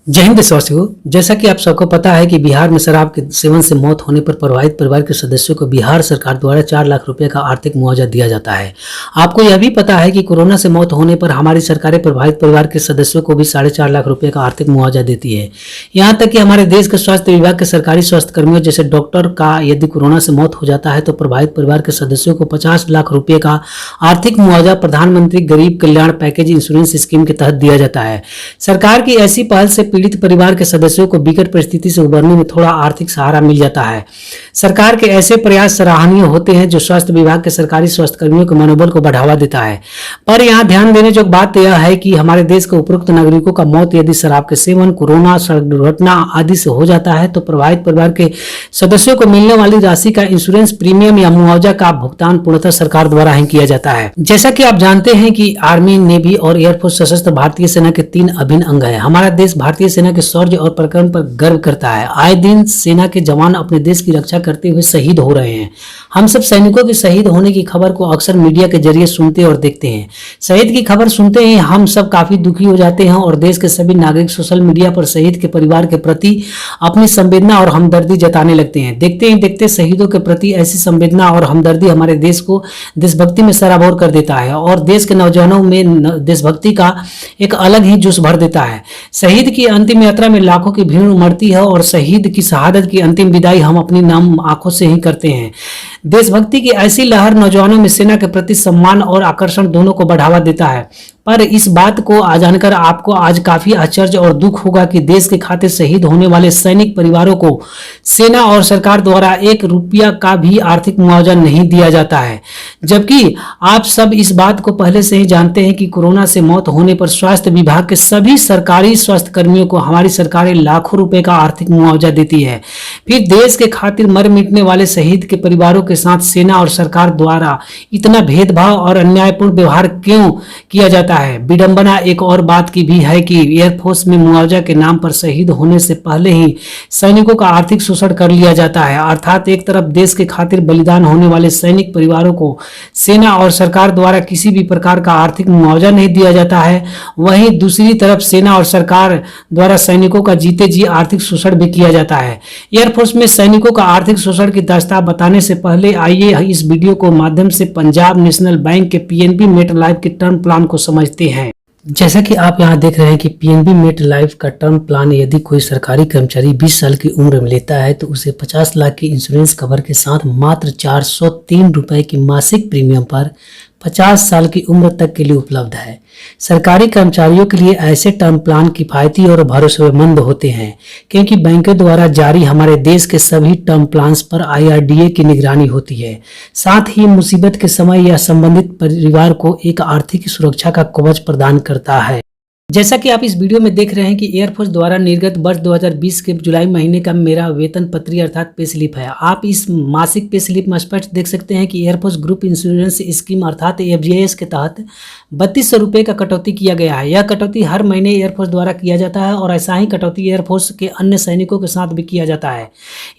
जय हिंद देशवासियों। जैसा कि आप सबको पता है कि बिहार में शराब के सेवन से मौत होने पर प्रभावित परिवार के सदस्यों को बिहार सरकार द्वारा 4 लाख रुपए का आर्थिक मुआवजा दिया जाता है। आपको यह भी पता है कि कोरोना से मौत होने पर हमारी सरकारें प्रभावित परिवार के सदस्यों को भी 4.5 लाख रुपए का आर्थिक मुआवजा देती है। यहाँ तक कि हमारे देश के स्वास्थ्य विभाग के सरकारी स्वास्थ्य कर्मियों जैसे डॉक्टर का यदि कोरोना से मौत हो जाता है तो प्रभावित परिवार के सदस्यों को 50 लाख रुपए का आर्थिक मुआवजा प्रधानमंत्री गरीब कल्याण पैकेज इंश्योरेंस स्कीम के तहत दिया जाता है। सरकार की ऐसी पहल से पीड़ित परिवार के सदस्यों को विकट परिस्थिति से उबरने में थोड़ा आर्थिक सहारा मिल जाता है। सरकार के ऐसे प्रयास सराहनीय होते हैं जो स्वास्थ्य विभाग के सरकारी स्वास्थ्य कर्मियों के मनोबल को बढ़ावा देता है। पर यहाँ ध्यान देने जो बात यह है कि हमारे देश के उपरोक्त नागरिकों का मौत यदि शराब के सेवन, कोरोना, सड़क दुर्घटना आदि से हो जाता है तो प्रभावित परिवार के सदस्यों को मिलने वाली राशि का इंश्योरेंस प्रीमियम या मुआवजा का भुगतान पूर्णतः सरकार द्वारा ही किया जाता है। जैसा कि आप जानते हैं कि आर्मी, नेवी और एयरफोर्स सशस्त्र भारतीय सेना के 3 अभिन्न अंग है। हमारा देश भारतीय सेना के शौर्य और पराक्रम पर गर्व करता है। आए दिन सेना के जवान अपने देश की रक्षा करते हुए शहीद हो रहे हैं। हम सब सैनिकों के शहीद होने की खबर को अक्सर मीडिया के जरिए सुनते और देखते हैं। शहीद की खबर सुनते ही हम सब काफी दुखी हो जाते हैं और देश के सभी नागरिक सोशल मीडिया पर शहीद के परिवार के प्रति अपनी संवेदना और हमदर्दी जताने लगते हैं। देखते ही देखते शहीदों के प्रति ऐसी संवेदना और हमदर्दी हमारे देश को देशभक्ति में सराबोर कर देता है और देश के नौजवानों में देशभक्ति का एक अलग ही जोश भर देता है। शहीद की अंतिम यात्रा में लाखों की भीड़ उमड़ती है और शहीद की शहादत की अंतिम विदाई हम अपनी नाम आंखों से ही करते हैं। देशभक्ति की ऐसी लहर नौजवानों में सेना के प्रति सम्मान और आकर्षण दोनों को बढ़ावा देता है। पर इस बात को जानकर आपको आज काफी आश्चर्य और दुख होगा कि देश के खातिर शहीद होने वाले सैनिक परिवारों को सेना और सरकार द्वारा 1 रुपया का भी आर्थिक मुआवजा नहीं दिया जाता है। जबकि आप सब इस बात को पहले से ही जानते हैं कि कोरोना से मौत होने पर स्वास्थ्य विभाग के सभी सरकारी स्वास्थ्य कर्मियों को हमारी सरकारें लाखों रुपए का आर्थिक मुआवजा देती है। फिर देश के खातिर मर मिटने वाले शहीद के परिवारों के साथ सेना और सरकार द्वारा इतना भेदभाव और अन्यायपूर्ण व्यवहार क्यों किया जाता है? विडंबना एक और बात की भी है कि एयरफोर्स में मुआवजा के नाम पर शहीद होने से पहले ही सैनिकों का आर्थिक शोषण कर लिया जाता है। अर्थात एक तरफ देश के खातिर बलिदान होने वाले सैनिक परिवारों को सेना और सरकार द्वारा किसी भी प्रकार का आर्थिक मुआवजा नहीं दिया जाता है, वहीं दूसरी तरफ सेना और सरकार द्वारा सैनिकों का जीते जी आर्थिक शोषण भी किया जाता है। एयरफोर्स में सैनिकों का आर्थिक शोषण की दास्तां बताने से पहले आइए इस वीडियो को माध्यम से पंजाब नेशनल बैंक के पीएनबी मेट लाइफ के टर्म प्लान को समझते हैं। जैसा कि आप यहाँ देख रहे हैं कि पीएनबी मेट लाइफ का टर्म प्लान यदि कोई सरकारी कर्मचारी 20 साल की उम्र में लेता है तो उसे 50 लाख की इंश्योरेंस कवर के साथ मात्र 403 रुपए की मासिक प्रीमियम पर 50 साल की उम्र तक के लिए उपलब्ध है। सरकारी कर्मचारियों के लिए ऐसे टर्म प्लान किफायती और भरोसेमंद होते हैं क्योंकि बैंकों द्वारा जारी हमारे देश के सभी टर्म प्लान्स पर IRDA की निगरानी होती है। साथ ही मुसीबत के समय यह संबंधित परिवार को एक आर्थिक सुरक्षा का कवच प्रदान करता है। जैसा कि आप इस वीडियो में देख रहे हैं कि एयरफोर्स द्वारा निर्गत वर्ष 2020 के जुलाई महीने का मेरा वेतन पत्री अर्थात पे स्लिप है। आप इस मासिक पे स्लिप में स्पष्ट देख सकते हैं कि एयरफोर्स ग्रुप इंश्योरेंस स्कीम अर्थात FGIS के तहत 3200 रुपये का कटौती किया गया है। यह कटौती हर महीने एयरफोर्स द्वारा किया जाता है और ऐसा ही कटौती एयरफोर्स के अन्य सैनिकों के साथ भी किया जाता है।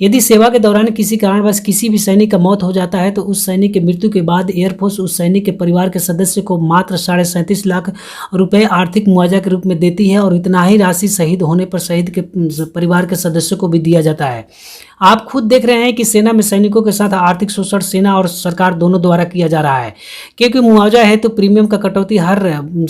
यदि सेवा के दौरान किसी कारणवश किसी भी सैनिक का मौत हो जाता है तो उस सैनिक की मृत्यु के बाद एयरफोर्स उस सैनिक के परिवार के सदस्य को मात्र 37.5 लाख रुपये आर्थिक मुआवजा के रूप में देती है और इतना ही राशि शहीद होने पर शहीद के परिवार के सदस्यों को भी दिया जाता है। आप खुद देख रहे हैं कि सेना में सैनिकों के साथ आर्थिक शोषण सेना और सरकार दोनों द्वारा किया जा रहा है क्योंकि मुआवजा है तो प्रीमियम का कटौती हर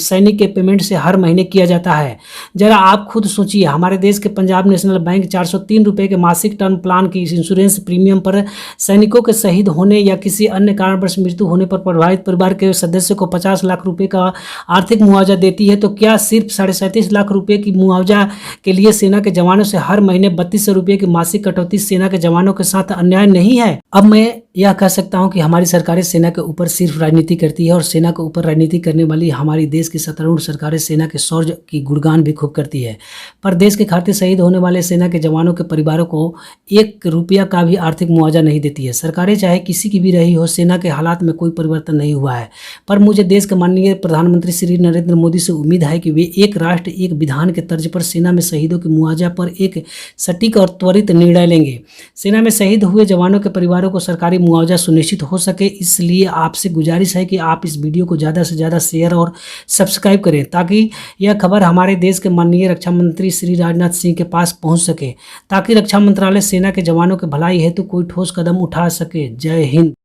सैनिक के पेमेंट से हर महीने किया जाता है। जरा आप खुद सोचिए, हमारे देश के पंजाब नेशनल बैंक 403 रुपये के मासिक टर्म प्लान की इंश्योरेंस प्रीमियम पर सैनिकों के शहीद होने या किसी अन्य कारणवश मृत्यु होने पर प्रभावित परिवार के सदस्य को 50 लाख रुपये का आर्थिक मुआवजा देती है, तो क्या सिर्फ 37.5 लाख रुपये की मुआवजा के लिए सेना के जवानों से हर महीने 3200 रुपये की मासिक कटौती सेना के जवानों के साथ अन्याय नहीं है? अब मैं यह कह सकता हूं कि हमारी सरकारें सेना के ऊपर सिर्फ राजनीति करती है और सेना के ऊपर राजनीति करने वाली हमारी देश की सत्तारूढ़ सरकारें सेना के शौर्य की गुणगान भी खूब करती है, पर देश के खातिर शहीद होने वाले सेना के जवानों के परिवारों को 1 रुपया का भी आर्थिक मुआवजा नहीं देती है। सरकारें चाहे किसी की भी रही हो, सेना के हालात में कोई परिवर्तन नहीं हुआ है। पर मुझे देश के माननीय प्रधानमंत्री श्री नरेंद्र मोदी से उम्मीद है कि वे एक राष्ट्र एक विधान के तर्ज पर सेना में शहीदों के मुआवजा पर एक सटीक और त्वरित निर्णय लेंगे। सेना में शहीद हुए जवानों के परिवारों को सरकारी मुआवजा सुनिश्चित हो सके, इसलिए आपसे गुजारिश है कि आप इस वीडियो को ज़्यादा से ज़्यादा शेयर और सब्सक्राइब करें, ताकि यह खबर हमारे देश के माननीय रक्षा मंत्री श्री राजनाथ सिंह के पास पहुंच सके, ताकि रक्षा मंत्रालय सेना के जवानों के भलाई हेतु कोई ठोस कदम उठा सके। जय हिंद।